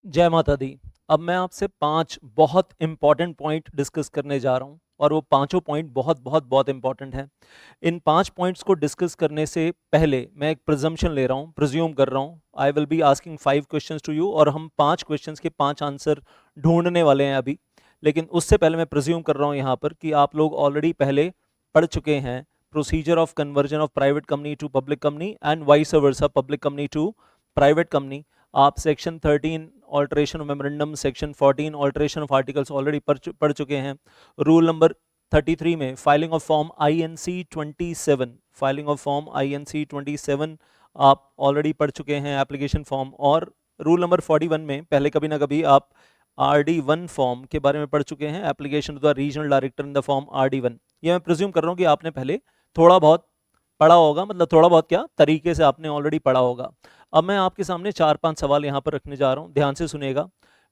जय माता दी। अब मैं आपसे 5 बहुत इंपॉर्टेंट पॉइंट डिस्कस करने जा रहा हूँ और वो पांचों पॉइंट बहुत बहुत बहुत इंपॉर्टेंट हैं। इन 5 पॉइंट्स को डिस्कस करने से पहले मैं एक प्रिजम्पशन ले रहा हूँ, प्रिज्यूम कर रहा हूँ। I will be asking 5 questions to you और हम 5 क्वेश्चंस के 5 आंसर ढूंढने वाले हैं अभी। लेकिन उससे पहले मैं प्रिज्यूम कर रहा हूँ यहाँ पर कि आप लोग ऑलरेडी पहले पढ़ चुके हैं procedure of conversion of private company to public company and vice versa public company to private company. आप section 13 alteration of memorandum, section 14 alteration of articles already पढ़ चुके हैं। रूल नंबर 33 में filing of form INC 27, filing of form INC 27 आप already पढ़ चुके हैं application form. और रूल नंबर 41 में पहले कभी ना कभी आप RD1 फॉर्म के बारे में पढ़ चुके हैं, application to the regional director in the form RD1। ये मैं प्रिज्यूम कर रहा हूँ कि आपने पहले थोड़ा बहुत पढ़ा होगा, मतलब थोड़ा बहुत क्या तरीके से आपने ऑलरेडी पढ़ा होगा। अब मैं आपके सामने 4-5 सवाल यहाँ पर रखने जा रहा हूँ, ध्यान से सुनिएगा।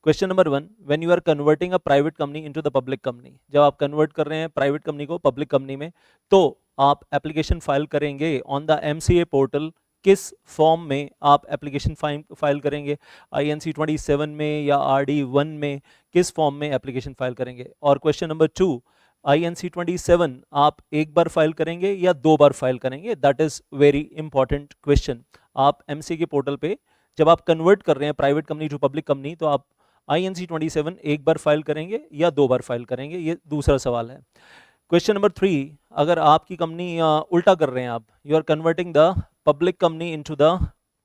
Question number 1, when you are converting a private company into the public company, जब आप कन्वर्ट कर रहे हैं प्राइवेट कंपनी को पब्लिक कंपनी में, तो आप एप्लीकेशन फाइल करेंगे ऑन द MCA पोर्टल। किस फॉर्म में आप एप्लीकेशन फाइल करेंगे? INC 27 में या RD1 में? किस फॉर्म में एप्लीकेशन फाइल करेंगे? और क्वेश्चन नंबर 2, INC 27 आप एक बार फाइल करेंगे या 2 बार फाइल करेंगे? That is very important question. आप MCA के पोर्टल पे जब आप कन्वर्ट कर रहे हैं private company to public company, तो आप INC 27 एक बार फाइल करेंगे या 2 बार फाइल करेंगे? ये दूसरा सवाल है। क्वेश्चन नंबर 3, अगर आपकी कंपनी उल्टा कर रहे हैं, आप you are converting the public company into the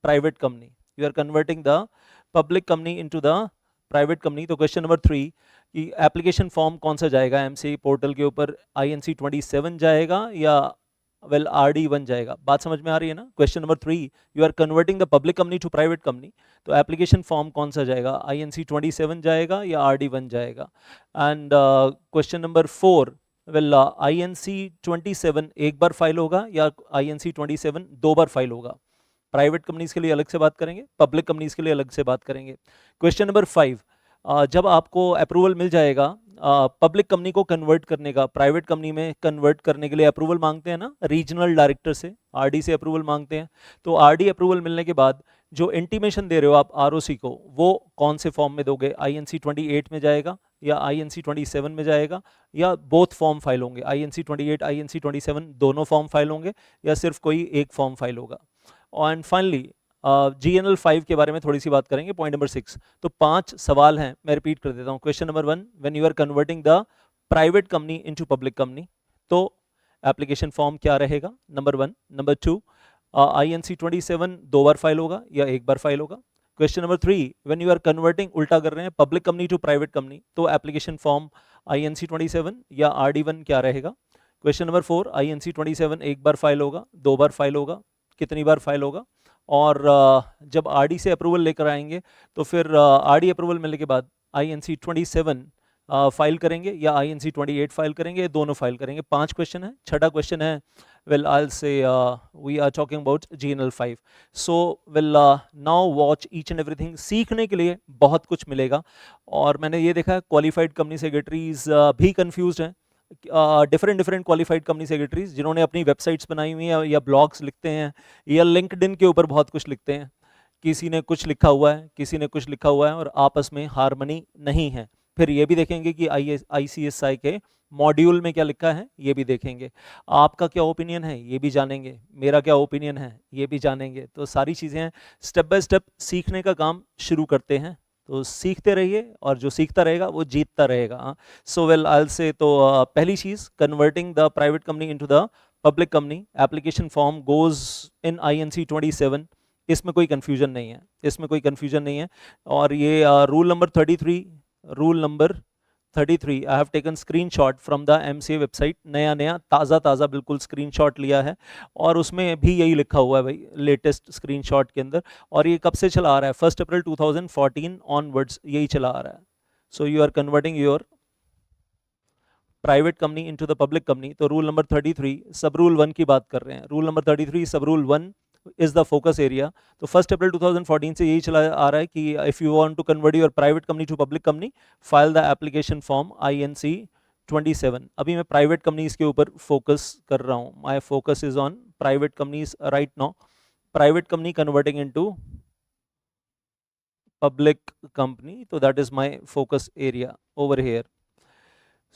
private company, you are converting the public company into the private company, तो क्वेश्चन नंबर 3 कि एप्लीकेशन फॉर्म कौन सा जाएगा MCA पोर्टल के ऊपर? INC 27 जाएगा या RD1 जाएगा? बात समझ में आ रही है ना? Question number 3, you are converting the public company to private company, तो एप्लीकेशन फॉर्म कौन सा जाएगा? INC 27 जाएगा या RD1 जाएगा? And question number 4, well INC 27 एक बार फाइल होगा या INC 27 2 बार फाइल होगा? प्राइवेट कंपनीज के लिए अलग से बात करेंगे, पब्लिक कंपनीज के लिए अलग से बात करेंगे। क्वेश्चन नंबर 5, जब आपको अप्रूवल मिल जाएगा पब्लिक कंपनी को कन्वर्ट करने का, प्राइवेट कंपनी में कन्वर्ट करने के लिए अप्रूवल मांगते हैं ना रीजनल डायरेक्टर से, RD से अप्रूवल मांगते हैं। तो RD अप्रूवल मिलने के बाद जो इंटीमेशन दे रहे हो आप ROC को, वो कौन से फॉर्म में दोगे? INC 28 में जाएगा या INC 27 में जाएगा, या बोथ फॉर्म फाइल होंगे? INC 28 INC 27 दोनों फॉर्म फाइल होंगे या सिर्फ कोई एक फॉर्म फाइल होगा? एंड फाइनली GNL 5 के बारे में थोड़ी सी बात करेंगे, पॉइंट नंबर 6। तो 5 सवाल हैं, मैं रिपीट कर देता हूँ। Question number 1, when you are converting the private company into public company, तो एप्लीकेशन फॉर्म क्या रहेगा? नंबर 1। नंबर 2, INC 27 2 बार फाइल होगा या एक बार फाइल होगा? Question number 3, when you are converting, उल्टा कर रहे हैं, public company to private company, तो एप्लीकेशन फॉर्म INC 27 या RD1 क्या रहेगा? क्वेश्चन नंबर 4, INC 27 एक बार फाइल होगा, 2 बार फाइल होगा, कितनी बार फाइल होगा? और जब RD से अप्रूवल लेकर आएंगे तो फिर RD अप्रूवल मिलने के बाद INC 27 फाइल करेंगे या INC 28 फाइल करेंगे, दोनों फाइल करेंगे? 5 क्वेश्चन है। छठा क्वेश्चन है, well I will say we are talking about GNL 5। So well now watch each and everything. सीखने के लिए बहुत कुछ मिलेगा, और मैंने ये देखा है क्वालिफाइड कंपनी सेक्रेटरीज भी कंफ्यूज्ड हैं, different different qualified company secretaries जिन्होंने अपनी वेबसाइट्स बनाई हुई हैं या ब्लॉग्स लिखते हैं या लिंक्डइन के ऊपर बहुत कुछ लिखते हैं। किसी ने कुछ लिखा हुआ है, किसी ने कुछ लिखा हुआ है, और आपस में हारमनी नहीं है। फिर ये भी देखेंगे कि ICSI के मॉड्यूल में क्या लिखा है, ये भी देखेंगे। आपका क्या ओपिनियन है, ये भी जानेंगे। मेरा क्या ओपिनियन है, ये भी जानेंगे। तो सारी चीज़ें हैं, स्टेप बाय स्टेप सीखने का काम शुरू करते हैं। तो सीखते रहिए, और जो सीखता रहेगा वो जीतता रहेगा। सो वेल आई विल से, तो पहली चीज़, converting the private company into the public company, application form goes in INC 27। इसमें कोई कंफ्यूजन नहीं है, इसमें कोई कंफ्यूजन नहीं है। और ये rule number 33, rule number 33 I have taken screenshot from the MCA website, नया नया ताज़ा ताज़ा बिल्कुल स्क्रीनशॉट लिया है, और उसमें भी यही लिखा हुआ है भाई, लेटेस्ट स्क्रीनशॉट के अंदर। और ये कब से चला आ रहा है? 1 अप्रैल 2014 ऑनवर्ड्स यही चला आ रहा है। So you are converting your private company into the public company, तो रूल नंबर 33 सब रूल 1 की बात कर रहे हैं। Rule number 33 sub rule 1 is the focus area. तो 1 अप्रैल 2014 से यही चला आ रहा है कि if you want to convert your private company to public company, file the application form INC 27। अभी मैं प्राइवेट कंपनीज के ऊपर फोकस कर रहा हूँ, my focus is on private companies right now. Private company converting into public company, so that is my focus area over here.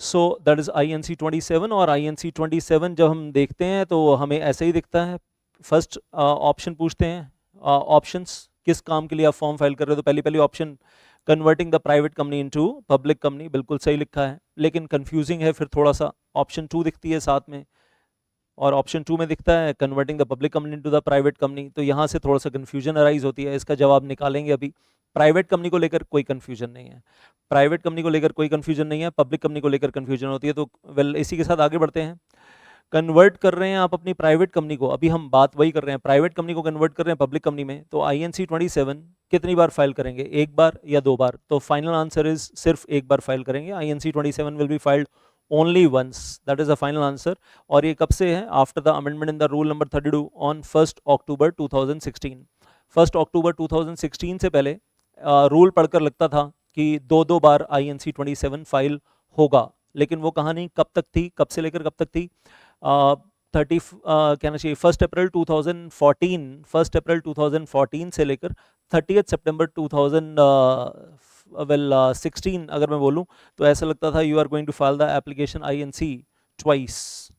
So that is INC 27 और INC 27 जब हम देखते हैं तो हमें ऐसे ही दिखता है. फर्स्ट ऑप्शन पूछते हैं, ऑप्शंस किस काम के लिए आप फॉर्म फाइल कर रहे हो, तो पहली option converting the private company into public company, बिल्कुल सही लिखा है, लेकिन कंफ्यूजिंग है फिर थोड़ा सा. ऑप्शन 2 दिखती है साथ में और ऑप्शन 2 में दिखता है converting the public company into the private company, तो यहाँ से थोड़ा सा कन्फ्यूजन अराइज होती है. इसका जवाब निकालेंगे अभी. प्राइवेट कंपनी को लेकर कोई कन्फ्यूजन नहीं है, प्राइवेट कंपनी को लेकर कोई कन्फ्यूजन नहीं है, पब्लिक कंपनी को लेकर कन्फ्यूजन होती है. तो वेल इसी के साथ आगे बढ़ते हैं. कन्वर्ट कर रहे हैं आप अपनी प्राइवेट कंपनी को, अभी हम बात वही कर रहे हैं, प्राइवेट कंपनी को कन्वर्ट कर रहे हैं पब्लिक कंपनी में, तो INC 27 कितनी बार फाइल करेंगे, एक बार या दो बार, तो फाइनल आंसर इज सिर्फ एक बार फाइल करेंगे. INC 27 will be filed only once, that is the final answer. और ये कब से है, after the amendment in the rule number 32 on 1 अक्टूबर 2016. 1 अक्टूबर 2016 से पहले रूल पढ़कर लगता था कि दो बार INC 27 फाइल होगा, लेकिन वो कहानी कब तक थी, कब से लेकर कब तक थी, 30 कहना चाहिए 1 अप्रैल 2014 से लेकर 30 सितंबर 2016 अगर मैं बोलूं तो ऐसा लगता था you are going to file the application INC twice,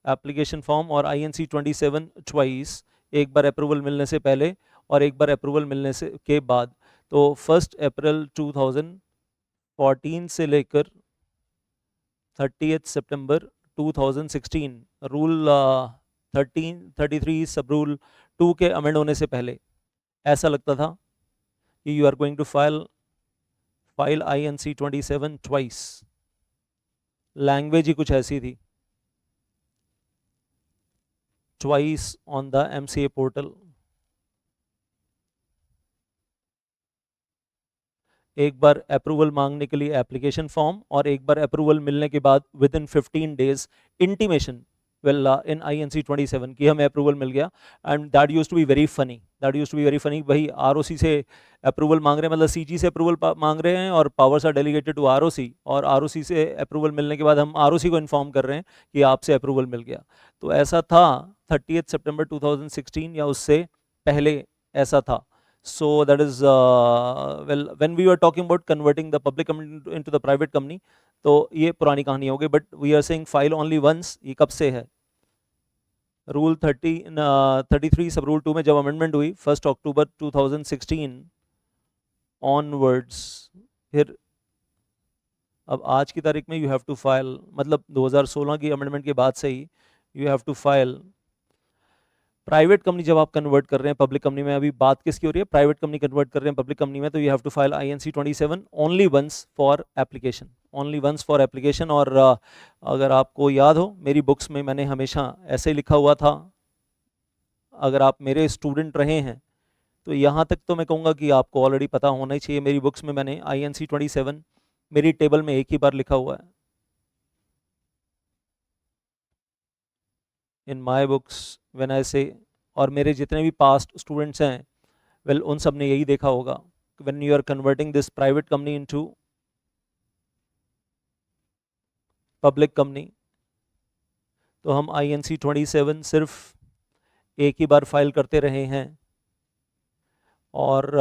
application form और INC 27 ट्वाइस, एक बार अप्रूवल मिलने से पहले और एक बार अप्रूवल मिलने से के बाद. तो 1 अप्रैल 2014 से लेकर 30 सितंबर 2016 रूल 33 सब रूल 2 के अमेंड होने से पहले ऐसा लगता था कि you are going to file INC 27 twice. Language ही कुछ ऐसी थी, twice on the MCA portal. एक बार अप्रूवल मांगने के लिए एप्लीकेशन फॉर्म और एक बार अप्रूवल मिलने के बाद within 15 days intimation well in INC 27 कि हमें अप्रूवल मिल गया. And that used to be very funny, वही ROC से अप्रूवल मांग रहे हैं, मतलब CG से अप्रूवल मांग रहे हैं और powers are delegated to ROC, और ROC से अप्रूवल मिलने के बाद हम ROC को इन्फॉर्म कर रहे हैं कि आपसे अप्रूवल मिल गया. तो ऐसा था 30 सितंबर 2016 या उससे पहले ऐसा था. So that is when we were talking about converting the public company into the private company, तो ये पुरानी कहानी हो गई. But we are saying file only once, ये कब से है, रूल 33 सब रूल 2 में जब अमेंडमेंट हुई 1 अक्टूबर 2016 ऑनवर्ड्स. फिर अब आज की तारीख में यू हैव टू फाइल, मतलब 2016 की अमेंडमेंट के बाद से ही you have to file. Private company जब आप कन्वर्ट कर रहे हैं पब्लिक कंपनी में, अभी बात किसकी हो रही है, प्राइवेट कंपनी कन्वर्ट कर रहे हैं पब्लिक कंपनी में, तो you have to file INC 27 only once for application, only once for application. और अगर आपको याद हो मेरी बुक्स में मैंने हमेशा ऐसे ही लिखा हुआ था, अगर आप मेरे स्टूडेंट रहे हैं तो यहाँ तक तो मैं कहूँगा कि आपको ऑलरेडी पता होना ही चाहिए. मेरी बुक्स में मैंने INC 27 मेरी टेबल में एक ही बार लिखा हुआ है, इन माई बुक्स व्हेन आई से, और मेरे जितने भी पास्ट स्टूडेंट्स हैं वेल उन सब ने यही देखा होगा, when you are converting this private company into public company, तो हम INC 27 सिर्फ एक ही बार फाइल करते रहे हैं. और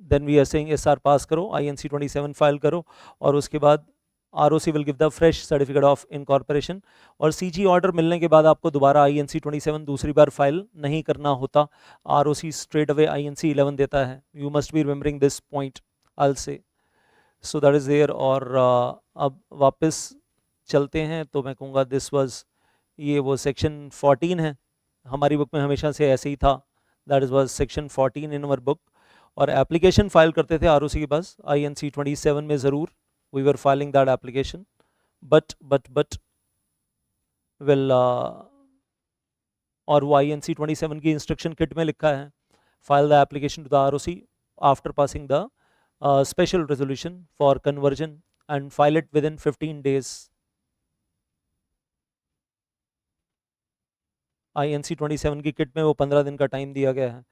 then we are saying SR pass करो, INC 27 फाइल करो, और उसके बाद ROC will give the fresh certificate of incorporation. और CG ऑर्डर मिलने के बाद आपको दोबारा INC 27 दूसरी बार फाइल नहीं करना होता, ROC स्ट्रेट अवे INC 11 देता है. You must be remembering this point I say. So that is there. और अब वापस चलते हैं तो मैं कहूँगा दिस वाज, ये वो सेक्शन 14 है, हमारी बुक में हमेशा से ऐसे ही था, that is was section 14 in our book. और एप्लीकेशन फाइल करते थे ROC के पास INC 27 में ज़रूर, we were filing that application, but well और वो INC 27 की इंस्ट्रक्शन किट में लिखा है file the application to the ROC after passing the special resolution for conversion and file it within 15 days. INC 27 की kit में वो 15 दिन का टाइम दिया गया है.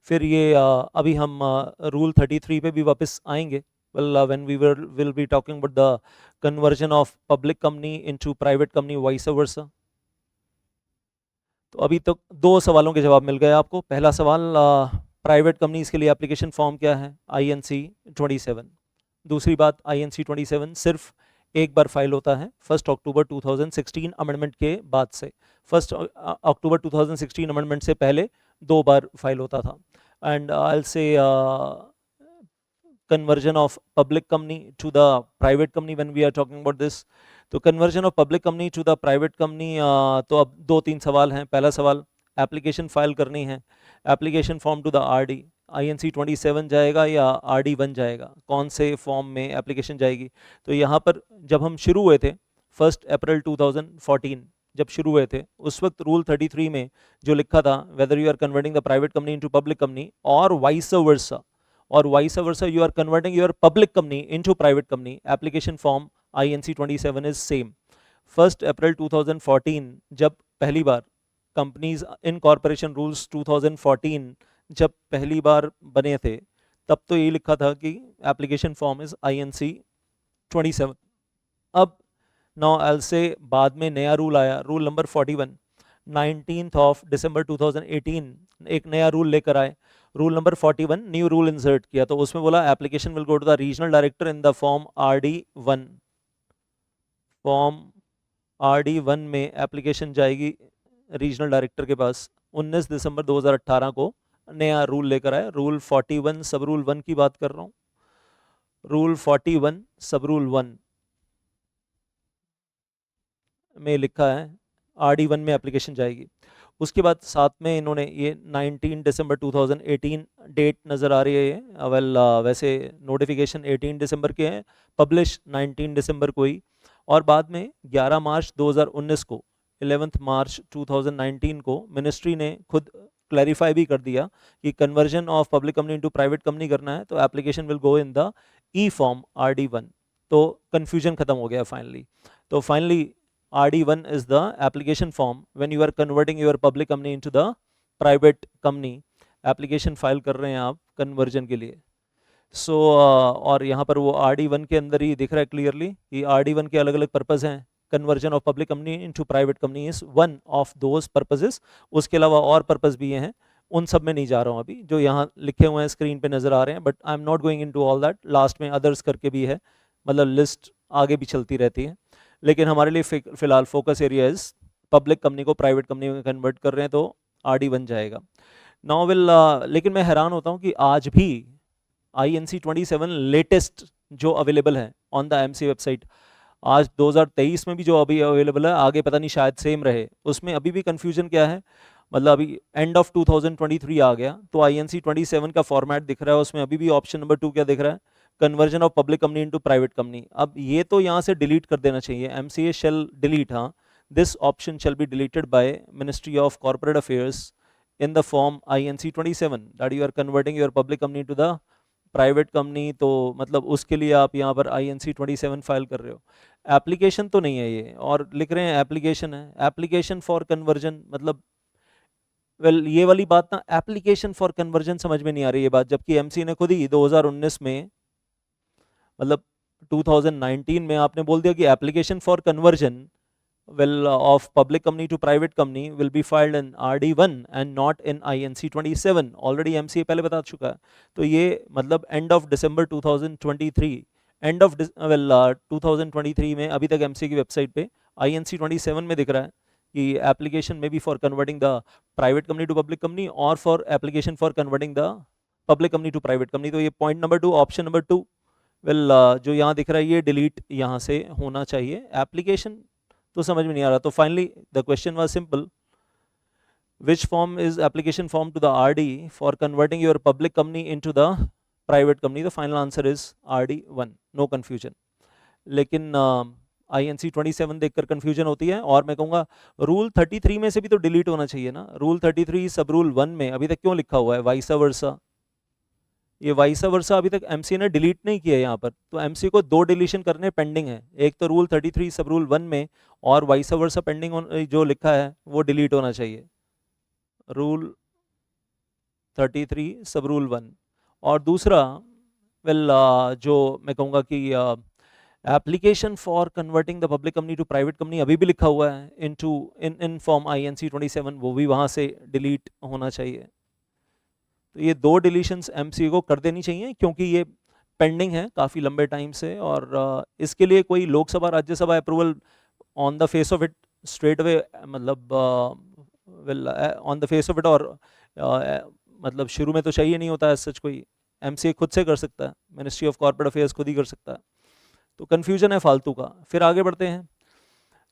फिर ये अभी हम रूल 33 पे भी वापस आएंगे. Well, when we will be talking about the conversion of public company into private company, vice versa. तो अभी तक दो सवालों के जवाब मिल गए आपको. पहला सवाल, प्राइवेट कंपनीज के लिए एप्लीकेशन फॉर्म क्या है? INC 27। दूसरी बात, INC 27 सिर्फ एक बार फाइल होता है 1 अक्टूबर 2016 अमेंडमेंट के बाद से। 1 अक्टूबर 2016 अमेंडमेंट से पहले 2 बार फाइल होता था। एंड आई से conversion of public company to the private company when we are talking about this। तो conversion of public company to the private company, तो अब 2-3 सवाल हैं। पहला सवाल, एप्लीकेशन फाइल करनी है, application form to the RD, INC 27 जाएगा या RD1 जाएगा? कौन से फॉर्म में एप्लीकेशन जाएगी? तो यहाँ पर जब हम शुरू हुए थे 1 अप्रैल 2014 जब शुरू हुए थे, उस वक्त रूल 33 में जो लिखा था, whether you are converting the private company into public company और वाइस वर्सा, और vice versa you are converting your public company into private company, application form INC 27 is same. 1 April 2014 जब पहली बार कंपनीज इन कॉर्पोरेशन रूल्स 2014 जब पहली बार बने थे, तब तो ये लिखा था कि एप्लीकेशन फॉर्म इज INC 27। अब 9 से बाद में नया रूल आया, रूल नंबर 41, 19 दिसंबर 2018 एक नया रूल लेकर आए, rule number 41 new rule insert किया। तो उसमें बोला application will go to the regional director in the form RD1। Form RD1 में एप्लीकेशन जाएगी रीजनल डायरेक्टर के पास। 19 दिसंबर 2018 को नया रूल लेकर आए, रूल 41 सब रूल 1 की बात कर रहा हूँ। रूल 41 सब रूल 1 में लिखा है RD1 में एप्लीकेशन जाएगी। उसके बाद साथ में इन्होंने ये 19 दिसंबर 2018 डेट नज़र आ रही है ये, वेल वैसे नोटिफिकेशन 18 दिसंबर के हैं, पब्लिश 19 दिसंबर को ही, और बाद में 11 मार्च 2019 को 11 मार्च 2019 को मिनिस्ट्री ने खुद क्लैरिफाई भी कर दिया कि conversion of public company into private company करना है तो application will go in the form RD1। तो कन्फ्यूजन खत्म हो गया फाइनली। तो finally RD1 is the application form when you are converting your public company into the private company। Application file कर रहे हैं आप कन्वर्जन के लिए। सो और यहाँ पर वो RD1 के अंदर ही दिख रहा है क्लियरली कि RD1 के अलग अलग पर्पस हैं। Conversion of public company into private company is one of those purposes. उसके अलावा और पर्पस भी हैं, उन सब में नहीं जा रहा हूँ अभी, जो यहाँ लिखे हुए हैं स्क्रीन पे नज़र आ रहे हैं, but I am not going into all that. Last में अदर्स करके भी है, मतलब लिस्ट आगे भी चलती रहती है, लेकिन हमारे लिए फिलहाल focus area is public company को प्राइवेट कंपनी में कन्वर्ट कर रहे हैं तो RD1 जाएगा। नाउ विल लेकिन मैं हैरान होता हूँ कि आज भी INC 27 लेटेस्ट जो अवेलेबल है ऑन द MC वेबसाइट, आज 2023 में भी जो अभी अवेलेबल है, आगे पता नहीं शायद सेम रहे, उसमें अभी भी कन्फ्यूजन क्या है, मतलब अभी एंड ऑफ 2023 आ गया तो INC 27 का फॉर्मेट दिख रहा है, उसमें अभी भी ऑप्शन नंबर 2 क्या दिख रहा है, conversion of public company into private company. अब ये तो यहाँ से डिलीट कर देना चाहिए, MCA शेल डिलीट, हाँ, this option shall be deleted by ministry of corporate affairs in the form INC 27 that you are converting your public company to the private company. तो मतलब उसके लिए आप यहाँ पर INC 27 फाइल कर रहे हो, एप्लीकेशन तो नहीं है ये, और लिख रहे हैं एप्लीकेशन है, एप्लीकेशन फॉर कन्वर्जन, मतलब वेल ये वाली बात ना, एप्लीकेशन फॉर कन्वर्जन समझ में नहीं आ रही ये बात, जबकि MC ने खुद ही 2019 में, मतलब 2019 में आपने बोल दिया कि application for conversion will of public company to private company will be filed in RD1 and not in INC 27। Already MCA पहले बता चुका है। तो ये मतलब end of December 2023, end of 2023 में अभी तक MCA की वेबसाइट पे INC 27 में दिख रहा है कि एप्लीकेशन में be for converting the private company to public company और for application for converting the public company to private company. तो ये point number 2, option number 2 well जो यहाँ दिख रहा है ये डिलीट यहाँ से होना चाहिए। एप्लीकेशन तो समझ में नहीं आ रहा। तो finally the question was simple, which form is application form to the RD for converting your public company into the private company. The final answer is RD1, no confusion. लेकिन INC 27 देखकर confusion होती है, और मैं कहूँगा rule 33 में से भी तो डिलीट होना चाहिए ना। रूल 33 सब रूल 1 में अभी तक क्यों लिखा हुआ है वाइस वर्सा? ये वाइस वर्सा अभी तक MC ने डिलीट नहीं किया है यहाँ पर, तो MC को 2 डिलीशन करने पेंडिंग है, एक तो रूल 33 सब रूल 1 में, और वाइस वर्सा पेंडिंग जो लिखा है वो डिलीट होना चाहिए, रूल 33 सब रूल 1। और दूसरा वेल जो मैं कहूँगा कि application for converting the public company to private company अभी भी लिखा हुआ है इन फॉर्म INC 27, वो भी वहाँ से डिलीट होना चाहिए। तो ये 2 डिलीशंस एमसीए को कर देनी चाहिए, क्योंकि ये पेंडिंग है काफ़ी लंबे टाइम से, और इसके लिए कोई Lok Sabha Rajya Sabha approval on the face of it straight away, मतलब on the face of it, और मतलब शुरू में तो चाहिए नहीं होता है सच, कोई एमसीए खुद से कर सकता है, मिनिस्ट्री ऑफ कॉर्पोरेट अफेयर्स खुद ही कर सकता है। तो कन्फ्यूजन है फालतू का। फिर आगे बढ़ते हैं।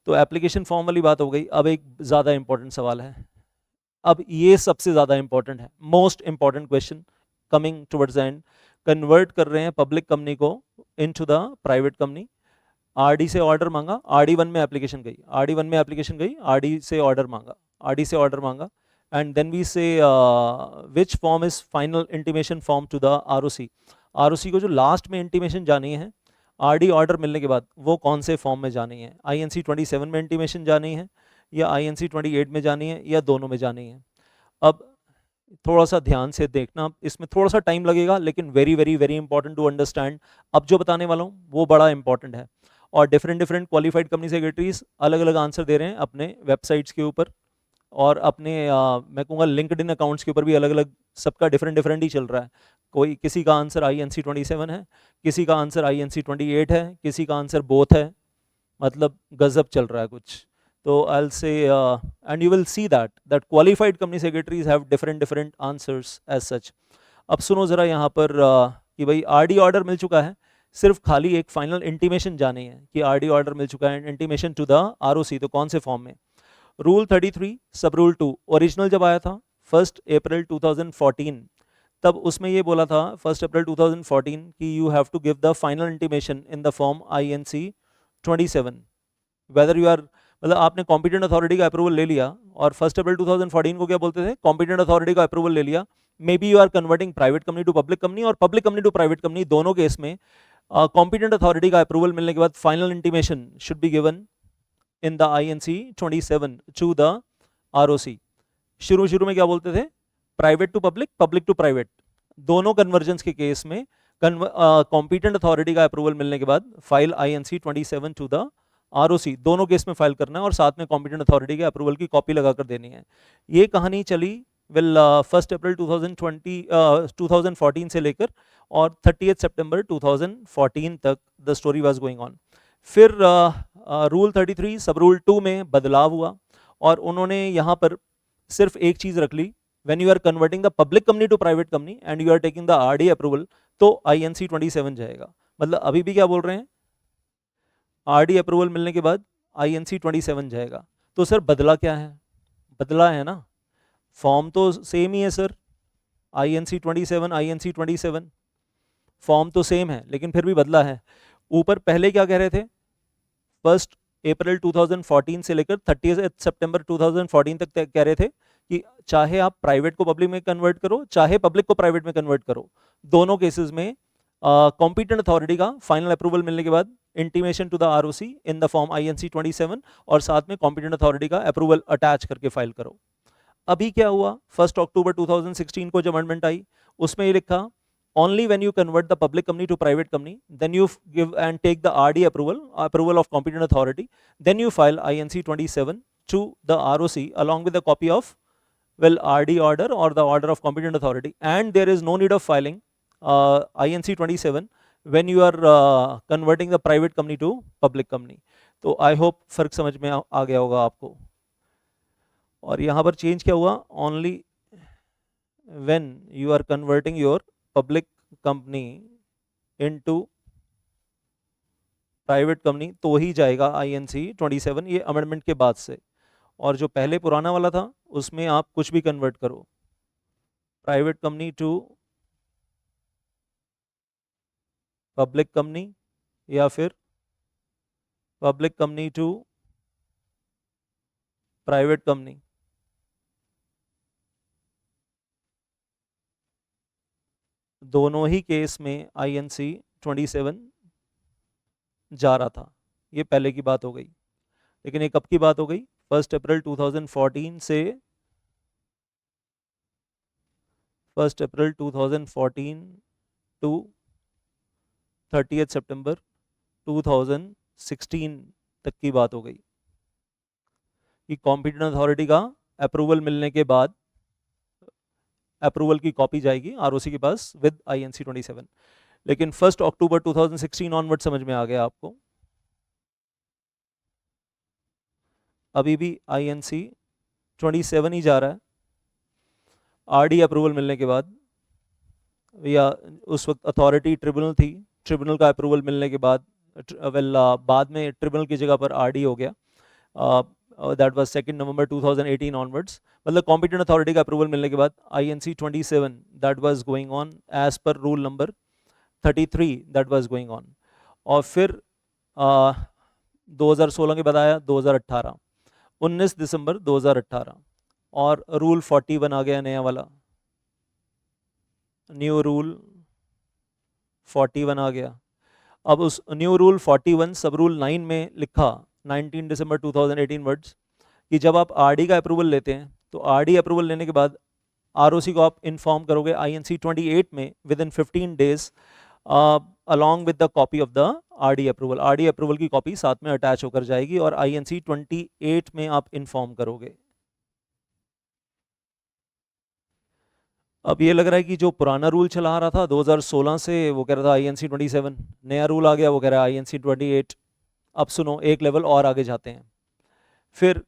तो एप्लीकेशन फॉर्म वाली बात हो गई। अब एक ज़्यादा इंपॉर्टेंट सवाल है, अब ये सबसे ज़्यादा इंपॉर्टेंट है, most important question coming towards the end. Convert कर रहे हैं पब्लिक कंपनी को into the private company. RD से ऑर्डर मांगा, आरडी 1 में एप्लीकेशन गई, आरडी 1 में एप्लीकेशन गई, आरडी से ऑर्डर मांगा, आरडी से ऑर्डर मांगा, and then we say which form is final intimation form to the ROC. ROC को जो लास्ट में इंटीमेशन जानी है आरडी ऑर्डर मिलने के बाद, वो कौन से फॉर्म में जानी है? आईएनसी 27 में इंटीमेशन जानी है, या आईएनसी 28 में जानी है, या दोनों में जानी है? अब थोड़ा सा ध्यान से देखना, इसमें थोड़ा सा टाइम लगेगा, लेकिन very very very important to understand. अब जो बताने वाला हूँ वो बड़ा इंपॉर्टेंट है, और different different qualified company secretaries अलग अलग आंसर दे रहे हैं अपने वेबसाइट्स के ऊपर, और अपने मैं कहूँगा लिंक्डइन अकाउंट्स के ऊपर भी अलग अलग, सबका डिफरेंट डिफरेंट ही चल रहा है। कोई किसी का आंसर INC 27 है, किसी का आंसर INC 28 है, किसी का आंसर बोथ है, मतलब गजब चल रहा है कुछ। तो I'll say and you will see that qualified company secretaries have different answers as such. अब सुनो ज़रा यहाँ पर कि भाई आरडी ऑर्डर मिल चुका है, सिर्फ खाली एक फाइनल इंटीमेशन जानी है कि आरडी ऑर्डर मिल चुका है, इंटीमेशन टू द आरओसी, तो कौन से फॉर्म में? रूल 33 सब रूल 2 ओरिजिनल जब आया था 1 अप्रैल 2014, तब उसमें ये बोला था 1 अप्रैल 2014 कि you have to give the final intimation in the form INC 27 whether you are, मतलब आपने कॉम्पिटेंट अथॉरिटी का अप्रूवल ले लिया, और 1 अप्रैल 2014 को क्या बोलते थे? कॉम्पिटेंट अथॉरिटी का अप्रूवल ले लिया। Maybe you are converting private company to public company, और public company to private company, दोनों केस में कॉम्पिटेंट अथॉरिटी का अप्रूवल मिलने के बाद final intimation should be given in the INC 27 to the ROC। शुरू में क्या बोलते थे? Private to public, public to private. दोनों कन्वर्जेंस के केस में कॉम्पिटेंट अथॉरिटी का अप्रूवल मिलने के बाद file INC 27 to the ROC, दोनों केस में फाइल करना है, और साथ में कॉम्पिटेंट अथॉरिटी के अप्रूवल की कॉपी लगा कर देनी है। ये कहानी चली 1 अप्रैल 2014 से लेकर और 30 सितंबर 2014 तक the story was going on. फिर रूल 33 सब रूल 2 में बदलाव हुआ, और उन्होंने यहाँ पर सिर्फ एक चीज़ रख ली, when you are converting the public company to private company and you are taking the RD approval, तो INC 27 जाएगा। मतलब अभी भी क्या बोल रहे हैं? RD अप्रूवल मिलने के बाद INC 27 जाएगा। तो सर बदला क्या है? बदला है ना, फॉर्म तो सेम ही है सर, INC 27 INC 27 फॉर्म तो सेम है, लेकिन फिर भी बदला है। ऊपर पहले क्या कह रहे थे? 1 अप्रैल 2014 से लेकर 30 सितंबर 2014 तक कह रहे थे कि चाहे आप प्राइवेट को पब्लिक में कन्वर्ट करो, चाहे पब्लिक को प्राइवेट में कन्वर्ट करो, दोनों केसेस में कॉम्पिटेंट अथॉरिटी का फाइनल अप्रूवल मिलने के बाद intimation to the ROC in the form INC 27, और साथ में कॉम्पिटेंट अथॉरिटी का अप्रूवल अटैच करके फाइल करो। अभी क्या हुआ? 1 अक्टूबर 2016 को जो अमेंडमेंट आई, उसमें ये लिखा only when you convert the public company to private company, then you give and take the RD approval of competent authority, then you file INC 27 to the ROC along with a copy of RD order or the order of competent authority, and there is no need of filing INC 27 when you are converting the private company to public company. तो I hope फर्क समझ में आ गया होगा आपको। और यहाँ पर चेंज क्या हुआ? only when you are converting your public company into private company तो ही जाएगा INC 27, ये अमेंडमेंट के बाद से। और जो पहले पुराना वाला था उसमें आप कुछ भी कन्वर्ट करो, private company to public company या फिर public company to private company, दोनों ही केस में INC 27 जा रहा था। ये पहले की बात हो गई, लेकिन ये कब की बात हो गई? 1 अप्रैल 2014 से 1 अप्रैल 2014 टू 30 सितंबर 2016 तक की बात हो गई कि कॉम्पिटेंट अथॉरिटी का अप्रूवल मिलने के बाद अप्रूवल की कॉपी जाएगी आरओसी के पास विद INC 27। लेकिन 1 अक्टूबर 2016 ऑनवर्ड समझ में आ गया आपको? अभी भी INC 27 ही जा रहा है RD अप्रूवल मिलने के बाद, या उस वक्त अथॉरिटी ट्रिब्यूनल थी, ट्रिब्यूनल का अप्रूवल मिलने के बाद बाद में ट्रिब्यूनल की जगह पर RD हो गया। दैट वाज 2 नवंबर 2018 ऑनवर्ड्स, मतलब कॉम्पिटेंट अथॉरिटी का अप्रूवल मिलने के बाद INC 27 that was going on as per rule number 33 that was going on. और फिर 2016 के बाद आया 2018, 19 दिसंबर 2018, और रूल 41 आ गया नया वाला, न्यू रूल 41 आ गया। अब उस न्यू रूल 41 सब रूल 9 में लिखा 19 दिसंबर 2018 वर्ड्स कि जब आप RD का अप्रूवल लेते हैं तो RD अप्रूवल लेने के बाद ROC को आप इन्फॉर्म करोगे INC 28 में with in 15 days along with the copy of the RD approval. RD approval की कॉपी साथ में अटैच होकर जाएगी और INC 28 में आप इन्फॉर्म करोगे। अब ये लग रहा है कि जो पुराना रूल चला रहा था 2016 से, वो कह रहा था INC 27, नया रूल आ गया वो कह रहा है INC 28। अब सुनो, एक लेवल और आगे जाते हैं। फिर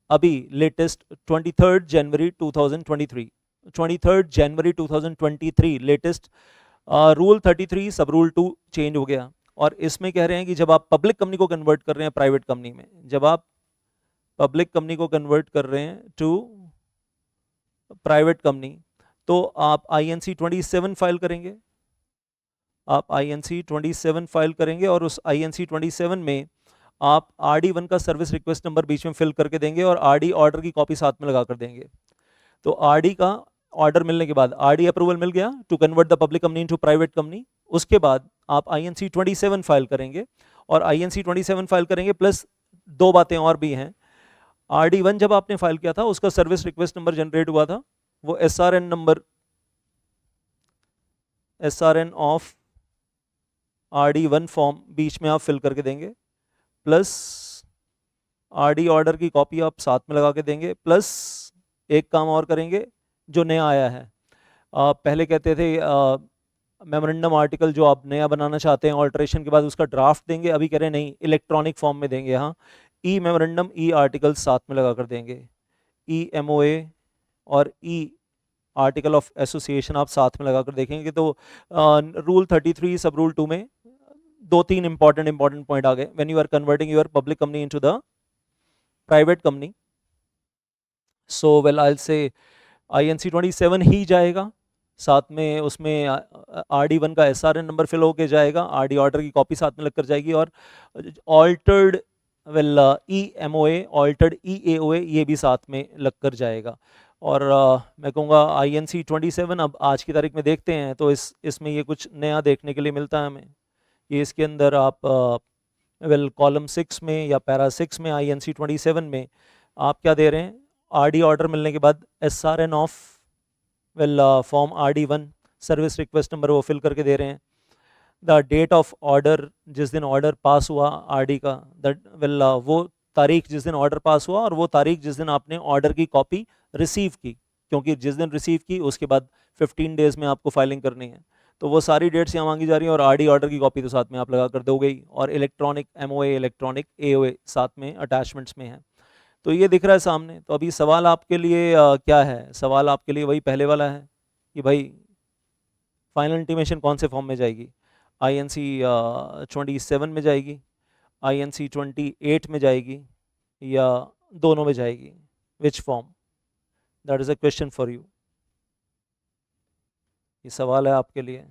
अभी लेटेस्ट 23 जनवरी 2023 latest rule 33 sub rule 2 change हो गया, और इसमें कह रहे हैं कि जब आप पब्लिक कंपनी को कन्वर्ट कर रहे हैं प्राइवेट कंपनी में, जब आप पब्लिक कंपनी को कन्वर्ट कर रहे हैं टू प्राइवेट कंपनी, तो आप INC 27 फाइल करेंगे। आप INC 27 फाइल करेंगे और उस INC 27 में आप RD1 का सर्विस रिक्वेस्ट नंबर बीच में फिल करके देंगे और RD ऑर्डर की कॉपी साथ में लगा कर देंगे। तो RD का ऑर्डर मिलने के बाद, RD अप्रूवल मिल गया to convert the public company into private company, उसके बाद आप INC 27 फाइल करेंगे, और INC 27 फाइल करेंगे प्लस दो बातें और भी हैं। RD1 जब आपने फाइल किया था उसका सर्विस रिक्वेस्ट नंबर जनरेट हुआ था, वो SRN number, SRN of RD1 form बीच में आप फिल करके देंगे, प्लस RD ऑर्डर की कॉपी आप साथ में लगा के देंगे, प्लस एक काम और करेंगे जो नया आया है। पहले कहते थे मेमोरेंडम आर्टिकल जो आप नया बनाना चाहते हैं ऑल्ट्रेशन के बाद उसका ड्राफ्ट देंगे, अभी कह रहे हैं नहीं, इलेक्ट्रॉनिक फॉर्म में देंगे। हाँ, ई मेमोरेंडम ई आर्टिकल साथ में लगा कर देंगे, ई MOA और ई आर्टिकल ऑफ एसोसिएशन आप साथ में लगा कर देखेंगे। तो रूल 33 सब रूल 2 में 2-3 इंपॉर्टेंट पॉइंट आ गए। When you are converting your public company into the private company, so well I will say INC 27 ही जाएगा, साथ में उसमें RD1 का SRN नंबर फिल होके जाएगा, RD ऑर्डर की कॉपी साथ में लगकर जाएगी, और ऑल्टर्ड ई MOA ऑल्टर्ड EAOA ये भी साथ में लगकर जाएगा। और मैं कहूँगा INC 27 अब आज की तारीख में देखते हैं तो इसमें ये कुछ नया देखने के लिए मिलता है हमें। ये इसके अंदर आप कॉलम 6 में या पैरा 6 में INC 27 में आप क्या दे रहे हैं, RD ऑर्डर मिलने के बाद SRN of form RD1 service request number वो फिल करके दे रहे हैं, द डेट ऑफ ऑर्डर जिस दिन ऑर्डर पास हुआ RD का, दैट वो तारीख जिस दिन ऑर्डर पास हुआ और वो तारीख जिस दिन आपने ऑर्डर की कॉपी रिसीव की, क्योंकि जिस दिन रिसीव की उसके बाद 15 डेज में आपको फाइलिंग करनी है, तो वो सारी डेट्स यहाँ मांगी जा रही हैं, और RD ऑर्डर की कॉपी तो साथ में आप लगा कर दोगे ही, और इलेक्ट्रॉनिक MOA इलेक्ट्रॉनिक AOA साथ में अटैचमेंट्स में है। तो ये दिख रहा है सामने। तो अभी सवाल आपके लिए क्या है, सवाल आपके लिए वही पहले वाला है कि भाई फाइनल इंटीमेशन कौन से फॉर्म में जाएगी, INC 27 में जाएगी, INC 28 में जाएगी, या दोनों में जाएगी, which form? That is a question for you. ये सवाल है आपके लिए।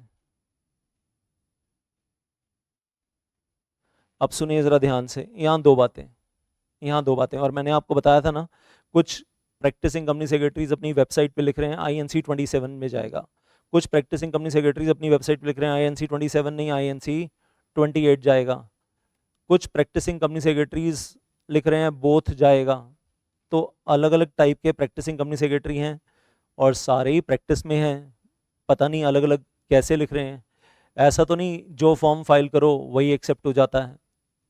अब सुनिए जरा ध्यान से, यहाँ दो बातें, और मैंने आपको बताया था ना, कुछ प्रैक्टिसिंग कंपनी सेक्रेटरीज अपनी वेबसाइट पे लिख रहे हैं INC 27 में जाएगा, कुछ प्रैक्टिसिंग कंपनी सेक्रेटरीज अपनी वेबसाइट पे लिख रहे हैं INC 27 नहीं INC 28 जाएगा, कुछ प्रैक्टिसिंग कंपनी सेक्रेटरीज लिख रहे हैं बोथ जाएगा। तो अलग अलग टाइप के प्रैक्टिसिंग कंपनी सेक्रेटरी हैं और सारे ही प्रैक्टिस में हैं, पता नहीं अलग अलग कैसे लिख रहे हैं। ऐसा तो नहीं जो फॉर्म फाइल करो वही एक्सेप्ट हो जाता है,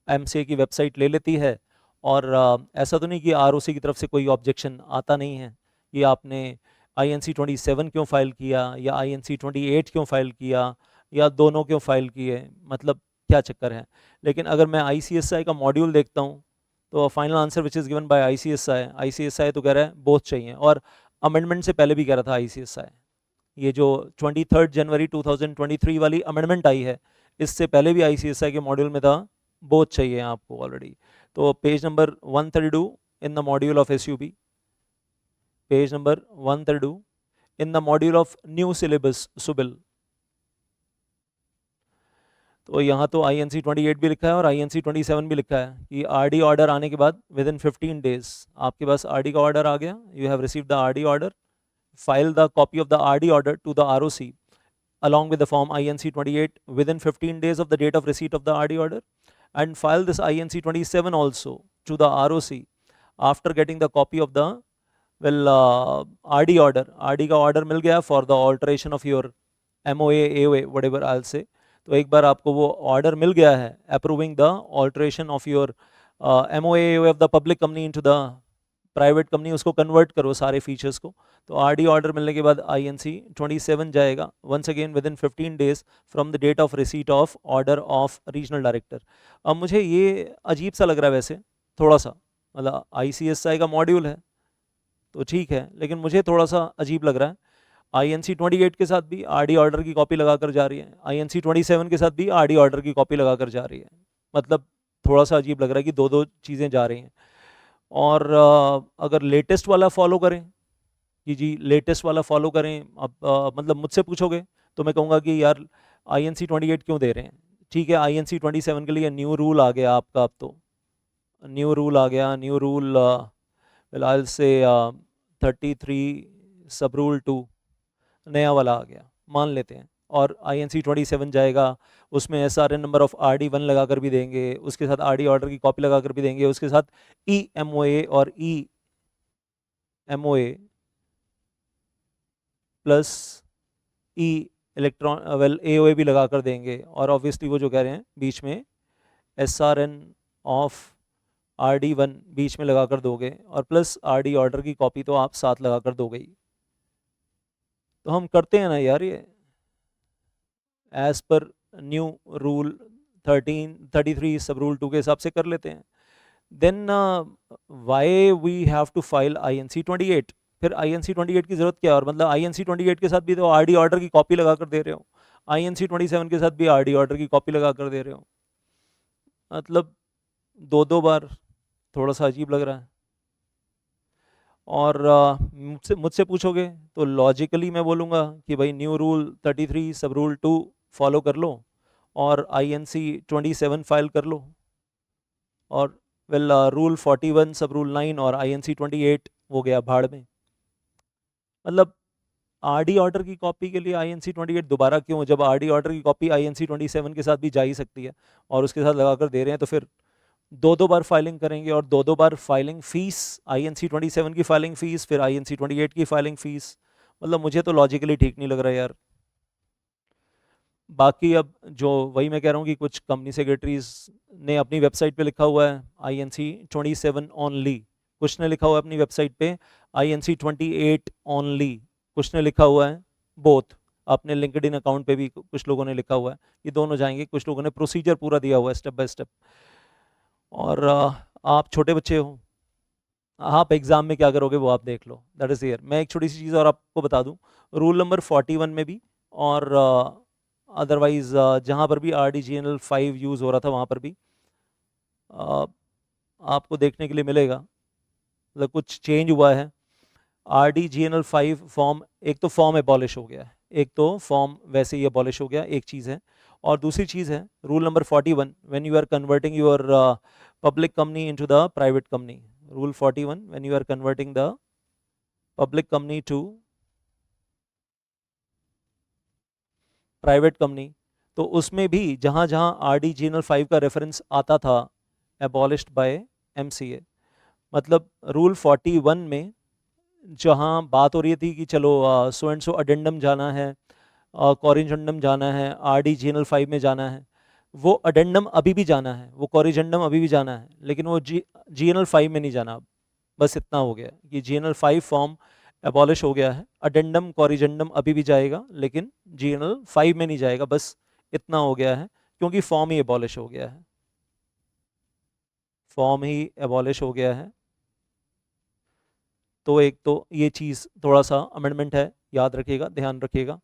MCA की वेबसाइट ले लेती है, और ऐसा तो नहीं कि ROC की तरफ से कोई ऑब्जेक्शन आता नहीं है कि आपने INC 27 क्यों फाइल किया, या INC 28 क्यों फाइल किया, या दोनों क्यों फाइल किए, मतलब क्या चक्कर है। लेकिन अगर मैं ICSI का मॉड्यूल देखता हूँ तो final answer which is given by ICSI तो कह रहा है बोथ चाहिए, और अमेंडमेंट से पहले भी कह रहा था ICSI। ये जो 23 जनवरी 2023 वाली अमेंडमेंट आई है, इससे पहले भी ICSI के मॉड्यूल में था बोथ चाहिए आपको ऑलरेडी। तो page number 132 in the module of SUB, page number 132 in the module of new syllabus सुबिल। तो यहाँ तो INC 28 भी लिखा है और INC 27 भी लिखा है कि RD ऑर्डर आने के बाद विद इन 15 डेज आपके पास RD का ऑर्डर आ गया, you have received the RD order, file the copy of the RD order to the ROC along with the form INC 28 within 15 days of the date of receipt of the RD order, and file this INC 27 also to the ROC after getting the copy of the RD order. RD का order मिल गया for the alteration of your MOA, AOA, whatever I'll say. तो एक बार आपको वो order मिल गया है approving the alteration of your MOA, AOA of the public company into the private company, उसको convert करो सारे फीचर्स को। तो RD ऑर्डर मिलने के बाद INC 27 जाएगा once again within 15 days from the date of receipt of order of regional director. अब मुझे ये अजीब सा लग रहा है वैसे थोड़ा सा, मतलब ICSI का मॉड्यूल है तो ठीक है, लेकिन मुझे थोड़ा सा अजीब लग रहा है। INC 28 के साथ भी RD ऑर्डर की कॉपी लगा कर जा रही है, INC 27 के साथ भी RD ऑर्डर की कॉपी लगा कर जा रही है, मतलब थोड़ा सा अजीब लग रहा है कि दो दो चीज़ें जा रही हैं। और अगर लेटेस्ट वाला फॉलो करें कि जी लेटेस्ट वाला फॉलो करें, अब मतलब मुझसे पूछोगे तो मैं कहूँगा कि यार INC 28 क्यों दे रहे हैं। ठीक है, INC 27 के लिए न्यू रूल आ गया आपका, अब तो न्यू रूल आ गया, न्यू रूल फिलहाल से 33 सब रूल 2 नया वाला आ गया मान लेते हैं, और INC 27 जाएगा, उसमें SRN नंबर ऑफ RD1 लगा कर भी देंगे, उसके साथ RD ऑर्डर की कॉपी लगा कर भी देंगे, उसके साथ EMOA और EMOA plus E electron AOA भी लगा कर देंगे, और ऑब्वियसली वो जो कह रहे हैं बीच में SRN ऑफ RD1 बीच में लगा कर दोगे, और प्लस RD ऑर्डर की कॉपी तो आप साथ लगा कर दोगे ही। तो हम करते हैं ना यार ये as per new rule 33 sub rule 2 के हिसाब से कर लेते हैं। Then why we have to file INC 28, फिर INC 28 की जरूरत क्या है, और मतलब INC 28 के साथ भी तो RD ऑर्डर की कॉपी लगा कर दे रहे हो, INC 27 के साथ भी RD ऑर्डर की कॉपी लगा कर दे रहे हो, मतलब दो दो बार थोड़ा सा अजीब लग रहा है। और मुझसे पूछोगे तो लॉजिकली मैं बोलूँगा कि भाई new rule 33 sub rule 2 follow कर लो और INC 27 फाइल कर लो, और रूल 41 सब रूल 9 और INC 28 हो गया भाड़ में। मतलब RD ऑर्डर की कॉपी के लिए INC 28 दोबारा क्यों, जब RD ऑर्डर की कॉपी INC 27 के साथ भी जा ही सकती है और उसके साथ लगा कर दे रहे हैं, तो फिर दो दो बार फाइलिंग करेंगे, और दो दो बार फाइलिंग फीस, INC 27 की फाइलिंग फीस, फिर INC 28 की फाइलिंग फीस, मतलब मुझे तो लॉजिकली ठीक नहीं लग रहा यार। बाकी अब जो वही मैं कह रहा हूँ कि कुछ कंपनी सेक्रेटरीज ने अपनी वेबसाइट पे लिखा हुआ है INC 27 ओनली, कुछ ने लिखा हुआ है अपनी वेबसाइट पे INC 28 ओनली, कुछ ने लिखा हुआ है बोथ, अपने लिंक्डइन अकाउंट पे भी कुछ लोगों ने लिखा हुआ है ये दोनों जाएंगे, कुछ लोगों ने प्रोसीजर पूरा दिया हुआ है स्टेप बाय स्टेप। और आप छोटे बच्चे हो, आप एग्ज़ाम में क्या करोगे वो आप देख लो, दैट इज़ हियर। मैं एक छोटी सी चीज़ और आपको बता दूं, रूल नंबर 41 में भी और अदरवाइज़ जहाँ पर भी RDGNL 5 यूज़ हो रहा था वहाँ पर भी आपको देखने के लिए मिलेगा, मतलब कुछ चेंज हुआ है। RDGNL 5 फॉर्म, एक तो फॉर्म एबॉलिश हो गया है, एक तो फॉर्म वैसे ही एबॉलिश हो गया, एक चीज़ है। और दूसरी चीज़ है rule number 41, when you are converting your public company into the private company, rule 41 when you are converting the public company to private company, तो उसमें भी जहाँ जहाँ RDGNL 5 का रेफरेंस आता था एबॉलिश्ड बाय MCA, मतलब रूल 41 में जहाँ बात हो रही थी कि चलो सो एंड सो अडेंडम जाना है, कॉरिजेंडम जाना है, RDGNL 5 में जाना है, वो अडेंडम अभी भी जाना है, वो कॉरिजेंडम अभी भी जाना है, लेकिन वो GNL 5 में नहीं जाना। अब बस इतना हो गया कि GNL 5 फॉर्म एबॉलिश हो गया है। अडेंडम कॉरिजेंडम अभी भी जाएगा लेकिन GNL 5 में नहीं जाएगा, बस इतना हो गया है क्योंकि फॉर्म ही एबॉलिश हो गया है, फॉर्म ही एबॉलिश हो गया है। तो एक तो ये चीज़ थोड़ा सा अमेंडमेंट है, याद रखिएगा, ध्यान रखिएगा।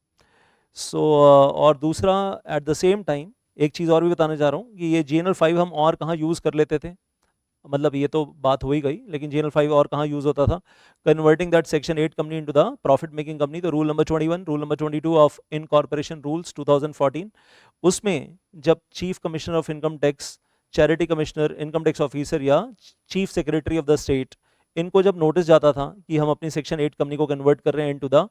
और दूसरा एट द सेम टाइम एक चीज़ और भी बताने जा रहा हूँ कि ये GNL 5 हम और कहाँ यूज़ कर लेते थे, मतलब ये तो बात हो ही गई, लेकिन GNL 5 और कहाँ यूज़ होता था, converting that section 8 company into the profit making company. तो rule number 21, rule number 22 of incorporation rules 2014, उसमें जब chief commissioner of income tax, charity commissioner, income tax officer या chief secretary of the state, इनको जब notice जाता था कि हम अपनी सेक्शन 8 कंपनी को कन्वर्ट कर रहे हैं इनटू द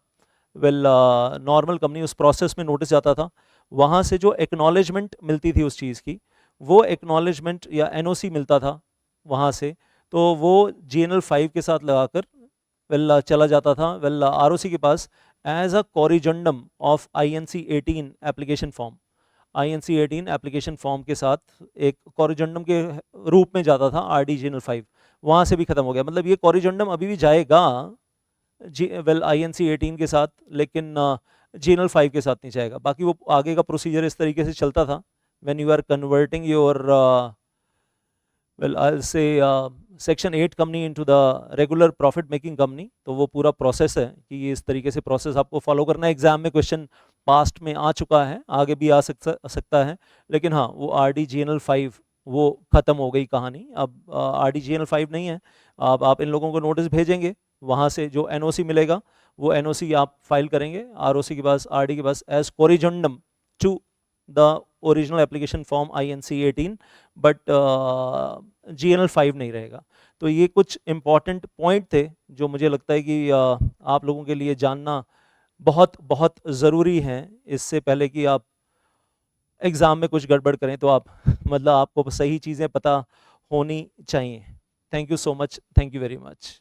नॉर्मल कंपनी, उस प्रोसेस में नोटिस जाता था, वहाँ से जो एक्नॉलेजमेंट मिलती थी उस चीज़ की, वो एक्नॉलेजमेंट या NOC मिलता था वहाँ से, तो वो GNL 5 के साथ लगाकर चला जाता था ROC के पास as a corrigendum of INC 18 application form. INC 18 application form के साथ एक कॉरिजेंडम के रूप में जाता था RD GNL 5, वहाँ से भी ख़त्म हो गया। मतलब ये कॉरिजेंडम अभी भी जाएगा INC 18 के साथ, लेकिन GNL 5 के साथ नहीं जाएगा। बाकी वो आगे का प्रोसीजर इस तरीके से चलता था, when you are converting your I'll say section 8 company into the regular profit making company, तो वो पूरा प्रोसेस है कि ये इस तरीके से प्रोसेस आपको फॉलो करना है। एग्जाम में क्वेश्चन पास्ट में आ चुका है, आगे भी आ सकता है, लेकिन हाँ वो RD GNL 5 वो ख़त्म हो गई कहानी। अब RD GNL 5 नहीं है। अब आप इन लोगों को नोटिस भेजेंगे, वहाँ से जो NOC मिलेगा वो NOC आप फाइल करेंगे ROC के पास, RD के पास, as corrigendum to the original application form INC 18, but GNL 5 नहीं रहेगा। तो ये कुछ इंपॉर्टेंट पॉइंट थे जो मुझे लगता है कि आप लोगों के लिए जानना बहुत बहुत ज़रूरी है, इससे पहले कि आप एग्ज़ाम में कुछ गड़बड़ करें तो आप मतलब आपको सही चीज़ें पता होनी चाहिए। Thank you so much, thank you very much.